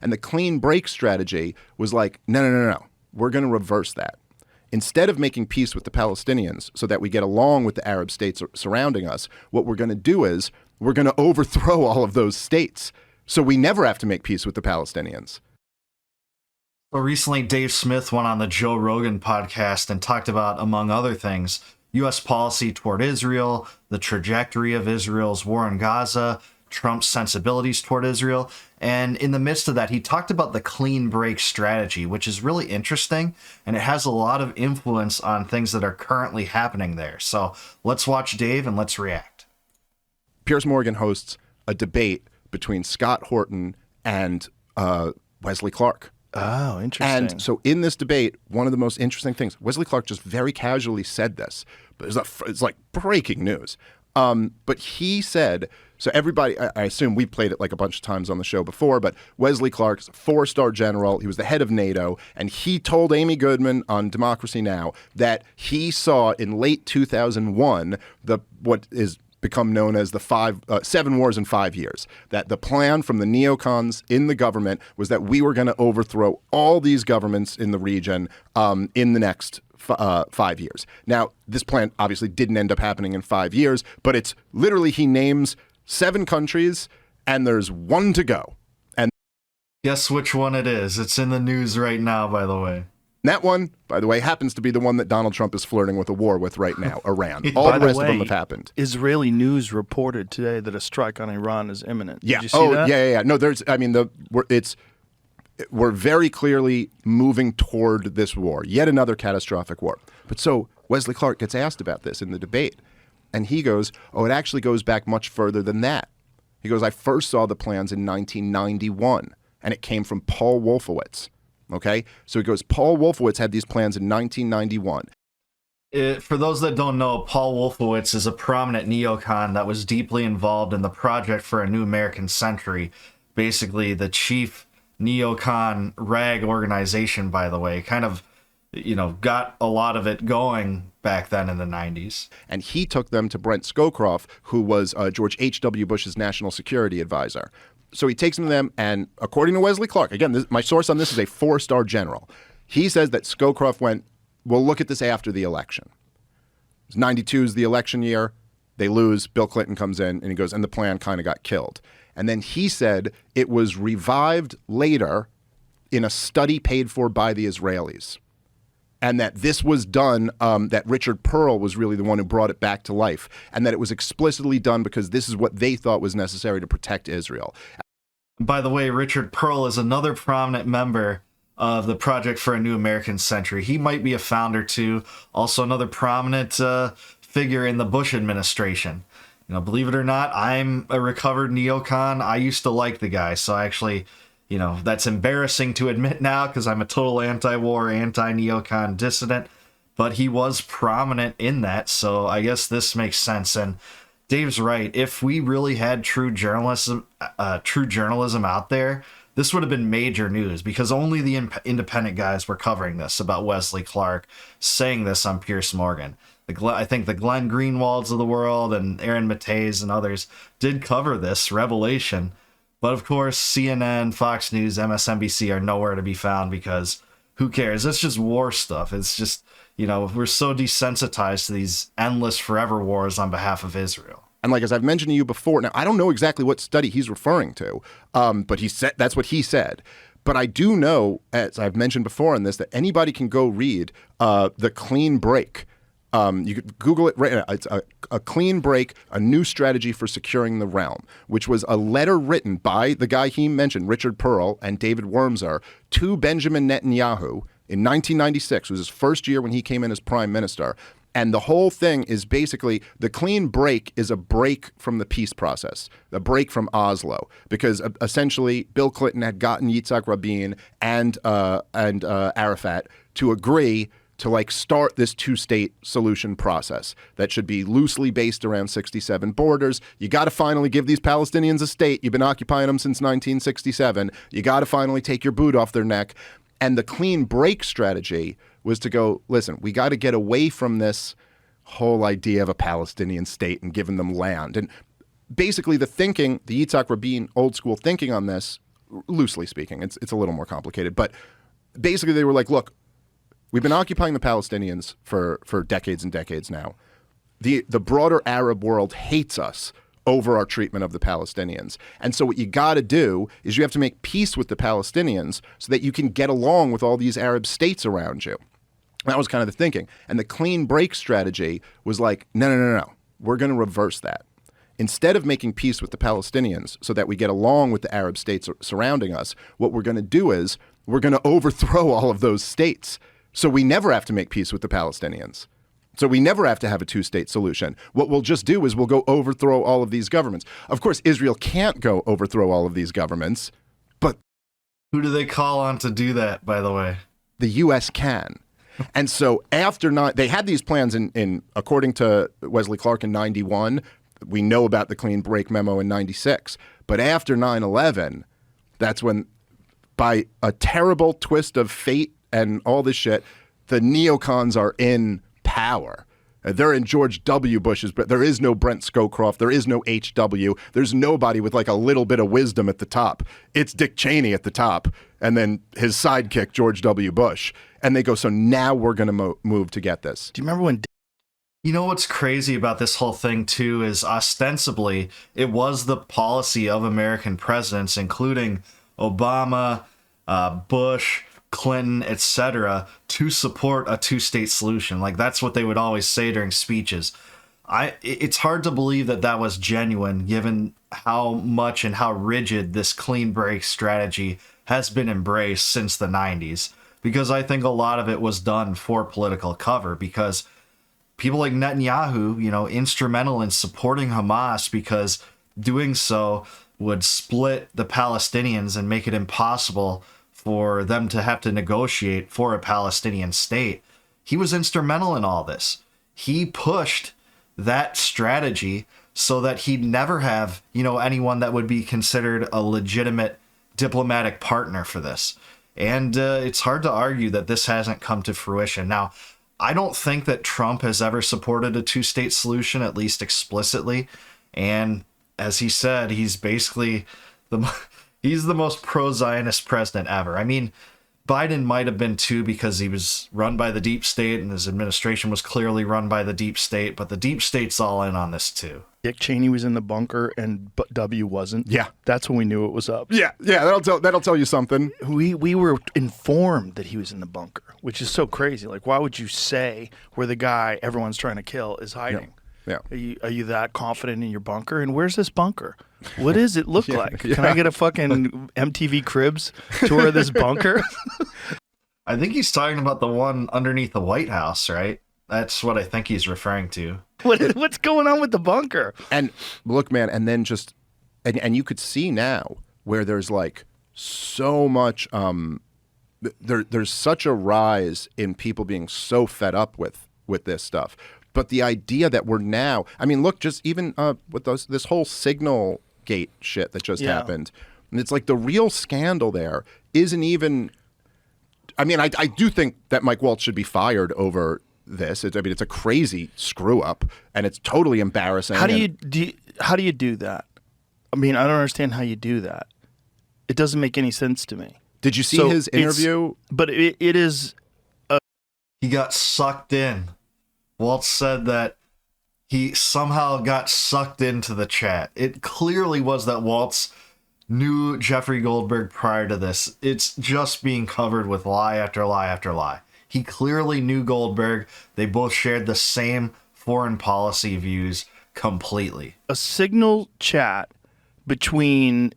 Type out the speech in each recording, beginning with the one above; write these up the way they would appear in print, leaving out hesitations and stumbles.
And the clean break strategy was like, no. We're going to reverse that. Instead of making peace with the Palestinians so that we get along with the Arab states surrounding us, what we're going to do is we're going to overthrow all of those states so we never have to make peace with the Palestinians. Well, recently, Dave Smith went on the Joe Rogan podcast and talked about, among other things, U.S. policy toward Israel, the trajectory of Israel's war in Gaza, Trump's sensibilities toward Israel. And in the midst of that, he talked about the clean break strategy, which is really interesting. And it has a lot of influence on things that are currently happening there. So let's watch Dave and let's react. Piers Morgan hosts a debate between Scott Horton and Wesley Clark. Oh, interesting. And so in this debate, one of the most interesting things, Wesley Clark just very casually said this, but it's like breaking news. But he said, so everybody, I assume we played it like a bunch of times on the show before, but Wesley Clark's a 4-star general. He was the head of NATO, and he told Amy Goodman on Democracy Now! That he saw in late 2001 what is become known as the 7 wars in 5 years, that the plan from the neocons in the government was that we were going to overthrow all these governments in the region in the next 5 years. Now, this plan obviously didn't end up happening in 5 years, but it's literally he names 7 countries and there's 1 to go. And guess which one it is? It's in the news right now, by the way. That one, by the way, happens to be the one that Donald Trump is flirting with a war with right now, Iran. All By the rest way, of them have happened. Israeli news reported today that a strike on Iran is imminent. Yeah. Did you see that? Yeah. No, we're very clearly moving toward this war, yet another catastrophic war. But so Wesley Clark gets asked about this in the debate, and he goes, it actually goes back much further than that. He goes, I first saw the plans in 1991, and it came from Paul Wolfowitz. Okay, so he goes, Paul Wolfowitz had these plans in 1991. For those that don't know, Paul Wolfowitz is a prominent neocon that was deeply involved in the Project for a New American Century, basically the chief neocon rag organization, by the way, kind of, got a lot of it going back then in the 90s. And he took them to Brent Scowcroft, who was George H.W. Bush's national security advisor. So he takes them to them, and according to Wesley Clark, again, my source on this is a 4-star general. He says that Scowcroft went, we'll look at this after the election. 92 is the election year. They lose. Bill Clinton comes in, and he goes, and the plan kind of got killed. And then he said it was revived later in a study paid for by the Israelis. And that this was done, that Richard Pearl was really the one who brought it back to life, and that it was explicitly done because this is what they thought was necessary to protect Israel. By the way, Richard Pearl is another prominent member of the Project for a New American Century. He might be a founder too, also another prominent figure in the Bush administration. Believe it or not, I'm a recovered neocon. I used to like the guy, so I actually... that's embarrassing to admit now because I'm a total anti-war, anti-neocon dissident, but he was prominent in that, so I guess this makes sense. And Dave's right. If we really had true journalism out there, this would have been major news because only the independent guys were covering this about Wesley Clark, saying this on Piers Morgan. I think the Glenn Greenwalds of the world and Aaron Mateys and others did cover this revelation. But of course, CNN, Fox News, MSNBC are nowhere to be found because who cares? It's just war stuff. It's just, we're so desensitized to these endless forever wars on behalf of Israel. And like, as I've mentioned to you before, now I don't know exactly what study he's referring to, but he said that's what he said. But I do know, as I've mentioned before on this, that anybody can go read The Clean Break. You could Google it right now. It's a clean break, a new strategy for securing the realm, which was a letter written by the guy he mentioned, Richard Pearl and David Wormser, to Benjamin Netanyahu in 1996. It was his first year when he came in as prime minister. And the whole thing is basically the clean break is a break from the peace process, a break from Oslo, because essentially Bill Clinton had gotten Yitzhak Rabin and Arafat to agree to start this 2-state solution process that should be loosely based around 67 borders. You got to finally give these Palestinians a state. You've been occupying them since 1967. You got to finally take your boot off their neck. And the clean break strategy was to go, listen, we got to get away from this whole idea of a Palestinian state and giving them land. And basically the thinking, the Yitzhak Rabin old school thinking on this loosely speaking. It's a little more complicated. But basically they were like, look, we've been occupying the Palestinians for decades and decades now. The broader Arab world hates us over our treatment of the Palestinians. And so what you got to do is you have to make peace with the Palestinians so that you can get along with all these Arab states around you. That was kind of the thinking. And the clean break strategy was like, no. We're going to reverse that. Instead of making peace with the Palestinians so that we get along with the Arab states surrounding us, what we're going to do is we're going to overthrow all of those states. So we never have to make peace with the Palestinians. So we never have to have a two-state solution. What we'll just do is we'll go overthrow all of these governments. Of course, Israel can't go overthrow all of these governments, but Who do they call on to do that, by the way? the U.S. can. And so after they had these plans in according to Wesley Clark in 91. We know about the clean break memo in 96. But after 9/11, that's when, by a terrible twist of fate and all this shit, the neocons are in power. They're in George W. Bush's, but there is no Brent Scowcroft. There is no H.W. There's nobody with like a little bit of wisdom at the top. It's Dick Cheney at the top, and then his sidekick, George W. Bush. And they go, so now we're going to move to get this. Do you remember when? You know what's crazy about this whole thing, too, is ostensibly it was the policy of American presidents, including Obama, Bush, Clinton, etc., to support a two-state solution. Like, that's what they would always say during speeches. It's hard to believe that was genuine, given how much and how rigid this clean break strategy has been embraced since the 90s. Because I think a lot of it was done for political cover, because people like Netanyahu, instrumental in supporting Hamas, because doing so would split the Palestinians and make it impossible for them to have to negotiate for a Palestinian state. He was instrumental in all this. He pushed that strategy so that he'd never have, anyone that would be considered a legitimate diplomatic partner for this. And it's hard to argue that this hasn't come to fruition. Now, I don't think that Trump has ever supported a two-state solution, at least explicitly. And as he said, he's basically he's the most pro-Zionist president ever. I mean, Biden might have been too, because he was run by the deep state and his administration was clearly run by the deep state, but the deep state's all in on this too. Dick Cheney was in the bunker and W wasn't. Yeah. That's when we knew it was up. Yeah, that'll tell you something. We were informed that he was in the bunker, which is so crazy. Like, why would you say where the guy everyone's trying to kill is hiding? Yeah. Are you that confident in your bunker? And where's this bunker? What does it look like? Can I get a fucking MTV Cribs tour of this bunker? I think he's talking about the one underneath the White House, right? That's what I think he's referring to. What's going on with the bunker? And look, man, and then just, and you could see now where there's like so much, there's such a rise in people being so fed up with this stuff. But the idea that we're now, I mean, look, just even with this whole Signal Gate shit that just happened, and it's like the real scandal there isn't even, I mean, I do think that Mike Waltz should be fired over this. It's a crazy screw up, and it's totally embarrassing. How do you do that? I mean, I don't understand how you do that. It doesn't make any sense to me. Did you see his interview? But it is. He got sucked in. Waltz said that he somehow got sucked into the chat. It clearly was that Waltz knew Jeffrey Goldberg prior to this. It's just being covered with lie after lie after lie. He clearly knew Goldberg. They both shared the same foreign policy views completely. A Signal chat between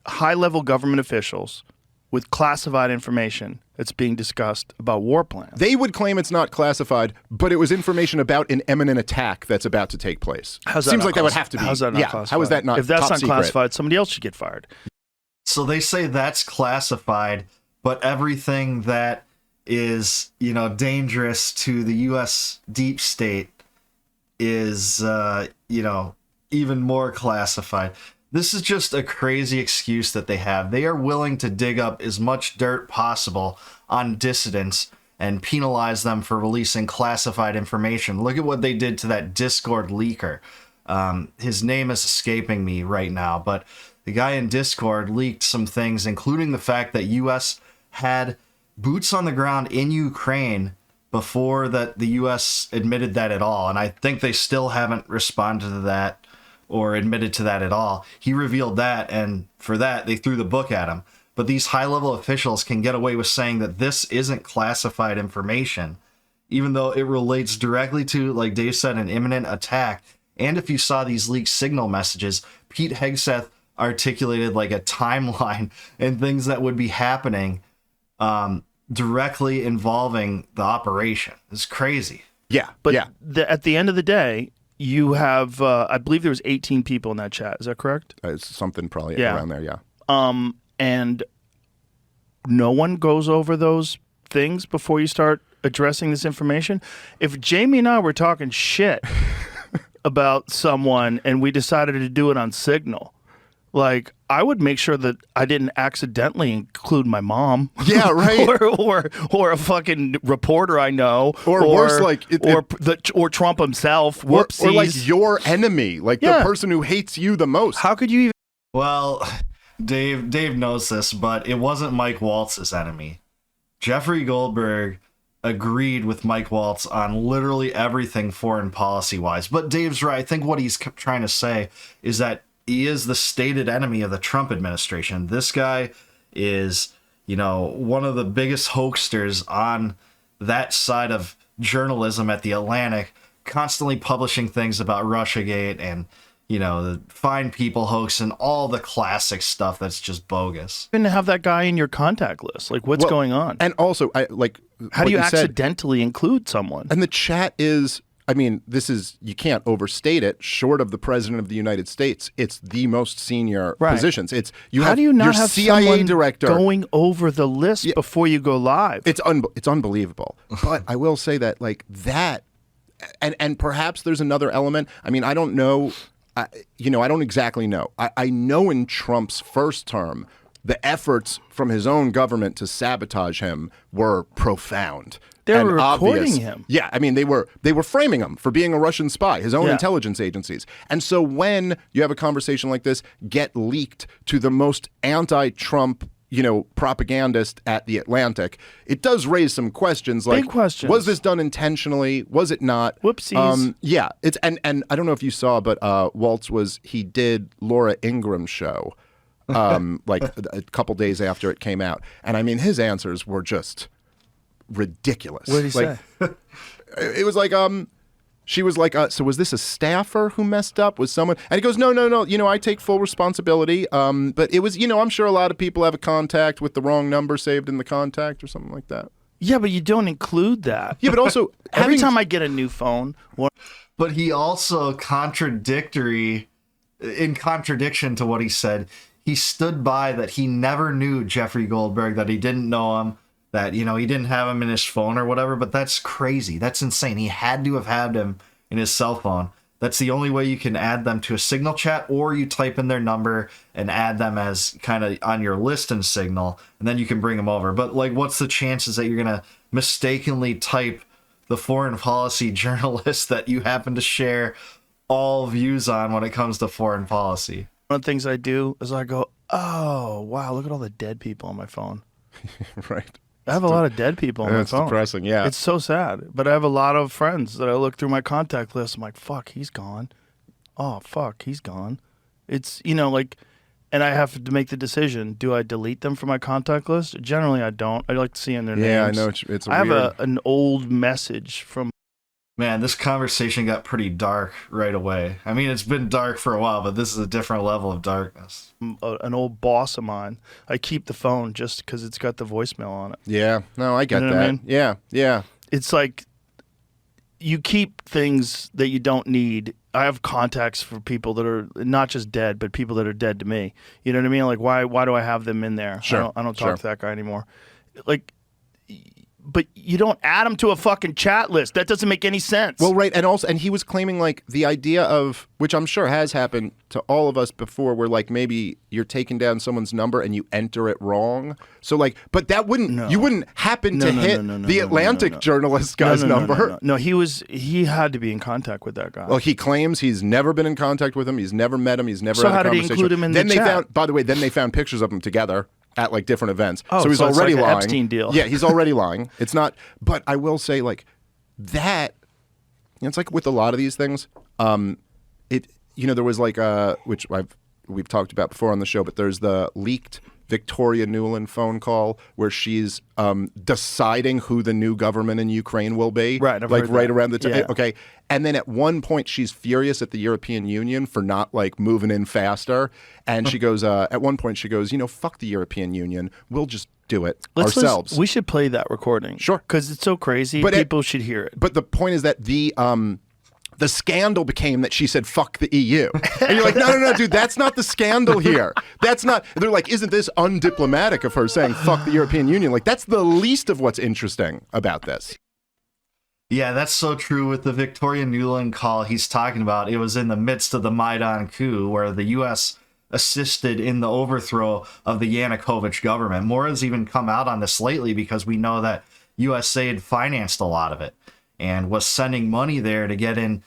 high-level government officials with classified information that's being discussed about war plans. They would claim it's not classified, but it was information about an imminent attack that's about to take place. Seems like that would have to be. How's that not classified? How is that not? If that's top not secret? classified, somebody else should get fired. So they say that's classified, but everything that is, dangerous to the U.S. deep state is, even more classified. This is just a crazy excuse that they have. They are willing to dig up as much dirt possible on dissidents and penalize them for releasing classified information. Look at what they did to that Discord leaker. His name is escaping me right now, but the guy in Discord leaked some things, including the fact that U.S. had boots on the ground in Ukraine before that the U.S. admitted that at all. And I think they still haven't responded to that or admitted to that at all. He revealed that, and for that, they threw the book at him. But these high-level officials can get away with saying that this isn't classified information, even though it relates directly to, like Dave said, an imminent attack. And if you saw these leaked signal messages, Pete Hegseth articulated like a timeline and things that would be happening directly involving the operation. It's crazy. Yeah, But yeah. at the end of the day, you have, I believe there was 18 people in that chat. Is that correct? It's something probably Yeah. around there, yeah. And no one goes over those things before you start addressing this information. If Jamie and I were talking shit about someone and we decided to do it on Signal, like, I would make sure that I didn't accidentally include my mom. Yeah, right. or a fucking reporter I know. Or worse, like... or Trump himself. Or Whoopsies. like your enemy, like Yeah. the person who hates you the most. How could you even... Well, Dave knows this, but it wasn't Mike Waltz's enemy. Jeffrey Goldberg agreed with Mike Waltz on literally everything foreign policy-wise. But Dave's right. I think what he's trying to say is that he is the stated enemy of the Trump administration. This guy is, one of the biggest hoaxsters on that side of journalism at the Atlantic, constantly publishing things about Russiagate and, the Fine People hoax and all the classic stuff that's just bogus. even have that guy in your contact list? Like, what's going on? And also, How do you accidentally include someone? And the chat is, you can't overstate it. Short of the president of the United States, it's the most senior Right. positions. It's How do you not your have CIA someone director going over the list before you go live? It's unbelievable. But I will say that that, and perhaps there's another element. I don't know. I don't exactly know. I know in Trump's first term, the efforts from his own government to sabotage him were profound. They were and recording obvious. him. Yeah, they were framing him for being a Russian spy, his own Yeah. intelligence agencies. And so when you have a conversation like this get leaked to the most anti-Trump, propagandist at the Atlantic, it does raise some questions. Like, Big questions. Was this done intentionally? Was it not? Whoopsies. Yeah, it's and I don't know if you saw, but Waltz he did Laura Ingram's show, like a couple days after it came out, and his answers were just ridiculous. What did he say? It was like she was like, so was this a staffer who messed up? Was someone? And he goes, no. I take full responsibility. But it was, I'm sure a lot of people have a contact with the wrong number saved in the contact or something like that. Yeah, but you don't include that. Yeah, but also Every time I get a new phone, But he also in contradiction to what he said, he stood by that he never knew Jeffrey Goldberg, that he didn't know him, that, he didn't have him in his phone or whatever. But that's crazy. That's insane. He had to have had him in his cell phone. That's the only way you can add them to a Signal chat, or you type in their number and add them as kind of on your list in Signal, and then you can bring them over. But what's the chances that you're going to mistakenly type the foreign policy journalist that you happen to share all views on when it comes to foreign policy? one of the things I do is I go, oh, wow, look at all the dead people on my phone. Right. I have a lot of dead people on my That's phone. depressing, yeah. It's so sad. But I have a lot of friends that I look through my contact list. I'm like, fuck, he's gone. Oh, fuck, he's gone. It's, and I have to make the decision. Do I delete them from my contact list? Generally, I don't. I like seeing their names. Yeah, I know. It's I have weird. an old message from... Man, this conversation got pretty dark right away. It's been dark for a while, but this is a different level of darkness. an old boss of mine. I keep the phone just because it's got the voicemail on it. Yeah, no, I get You know what that. I mean? Yeah. It's like you keep things that you don't need. I have contacts for people that are not just dead, but people that are dead to me. You know what I mean? Like, why do I have them in there? Sure, I don't sure. talk to that guy anymore. Like, but you don't add them to a fucking chat list. That doesn't make any sense. Well, right, and he was claiming like the idea of, which I'm sure has happened to all of us before, where like maybe you're taking down someone's number and you enter it wrong. So like, but that you wouldn't happen to hit the Atlantic journalist guy's number. No, he had to be in contact with that guy. Well, he claims he's never been in contact with him. He's never met him. He's never So had a how did he conversation. include him in then the they chat? found, by the way, then they found pictures of them together at like different events. Oh, so he's so it's already like an lying. Epstein deal. Yeah, he's already lying. It's not, but I will say like that, it's like with a lot of these things, there was like which we've talked about before on the show, but there's the leaked Victoria Nuland phone call where she's deciding who the new government in Ukraine will be. Right, I've like heard right that. around the time. Yeah. Okay, and then at one point she's furious at the European Union for not like moving in faster, and she goes at one point she goes, fuck the European Union, we'll just do it ourselves. We should play that recording. Sure, because it's so crazy. But people should hear it. But the point is that the scandal became that she said, fuck the EU. And you're like, no, dude, that's not the scandal here. That's not, they're like, isn't this undiplomatic of her saying, fuck the European Union? Like, that's the least of what's interesting about this. Yeah, that's so true with the Victoria Nuland call he's talking about. It was in the midst of the Maidan coup where the U.S. assisted in the overthrow of the Yanukovych government. More has even come out on this lately because we know that USAID financed a lot of it and was sending money there to get in,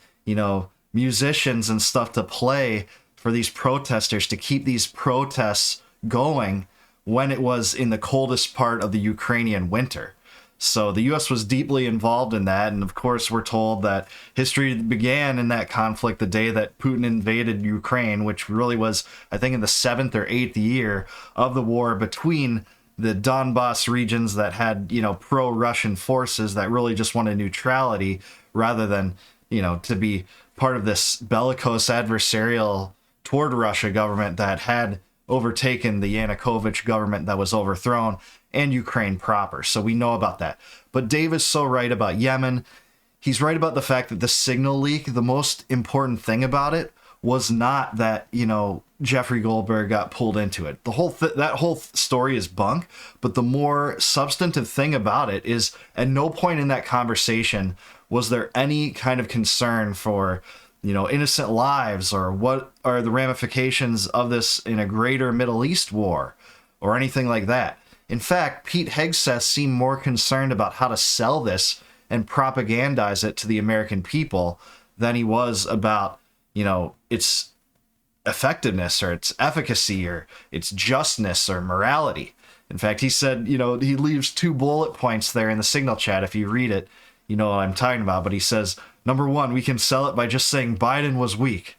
musicians and stuff to play for these protesters to keep these protests going when it was in the coldest part of the Ukrainian winter. So the U.S. was deeply involved in that. And of course, we're told that history began in that conflict the day that Putin invaded Ukraine, which really was, I think, in the 7th or 8th year of the war between the Donbass regions that had, pro-Russian forces that really just wanted neutrality rather than, to be part of this bellicose adversarial toward Russia government that had overtaken the Yanukovych government that was overthrown and Ukraine proper. So we know about that. But Dave is so right about Yemen. He's right about the fact that the signal leak, the most important thing about it was not that, Jeffrey Goldberg got pulled into it. That whole story is bunk, but the more substantive thing about it is at no point in that conversation was there any kind of concern for, innocent lives or what are the ramifications of this in a greater Middle East war or anything like that. In fact, Pete Hegseth seemed more concerned about how to sell this and propagandize it to the American people than he was about, its effectiveness or its efficacy or its justness or morality. In fact, he said, he leaves 2 bullet points there in the Signal chat. If you read it, you know what I'm talking about. But he says, number 1, we can sell it by just saying Biden was weak.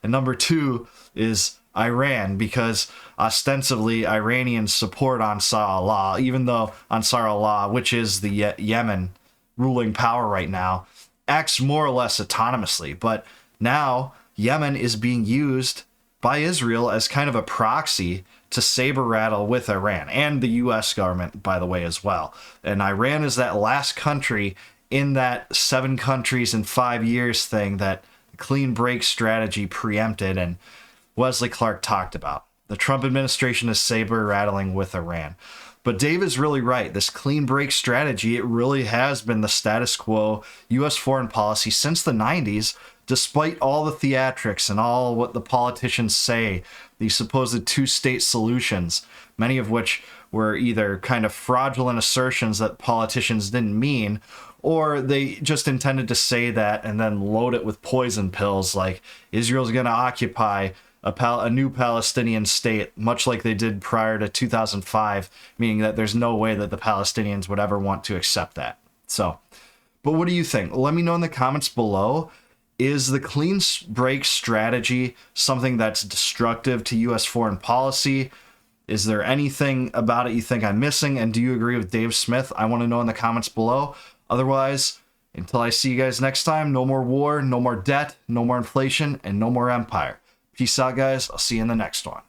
And number 2 is Iran, because ostensibly Iranians support Ansar Allah, even though Ansar Allah, which is the Yemen ruling power right now, acts more or less autonomously. But now Yemen is being used by Israel as kind of a proxy to saber rattle with Iran and the U.S. government, by the way, as well. And Iran is that last country in that 7 countries in 5 years thing that the clean break strategy preempted and Wesley Clark talked about. The Trump administration is saber rattling with Iran. But Dave is really right. This clean break strategy, it really has been the status quo U.S. foreign policy since the 90s, despite all the theatrics and all what the politicians say, these supposed 2-state solutions, many of which were either kind of fraudulent assertions that politicians didn't mean, or they just intended to say that and then load it with poison pills like Israel's going to occupy a new Palestinian state, much like they did prior to 2005, meaning that there's no way that the Palestinians would ever want to accept that. So, but what do you think? Let me know in the comments below. Is the clean break strategy something that's destructive to U.S. foreign policy? Is there anything about it you think I'm missing? And do you agree with Dave Smith? I want to know in the comments below. Otherwise, until I see you guys next time, no more war, no more debt, no more inflation, and no more empire. Peace out, guys. I'll see you in the next one.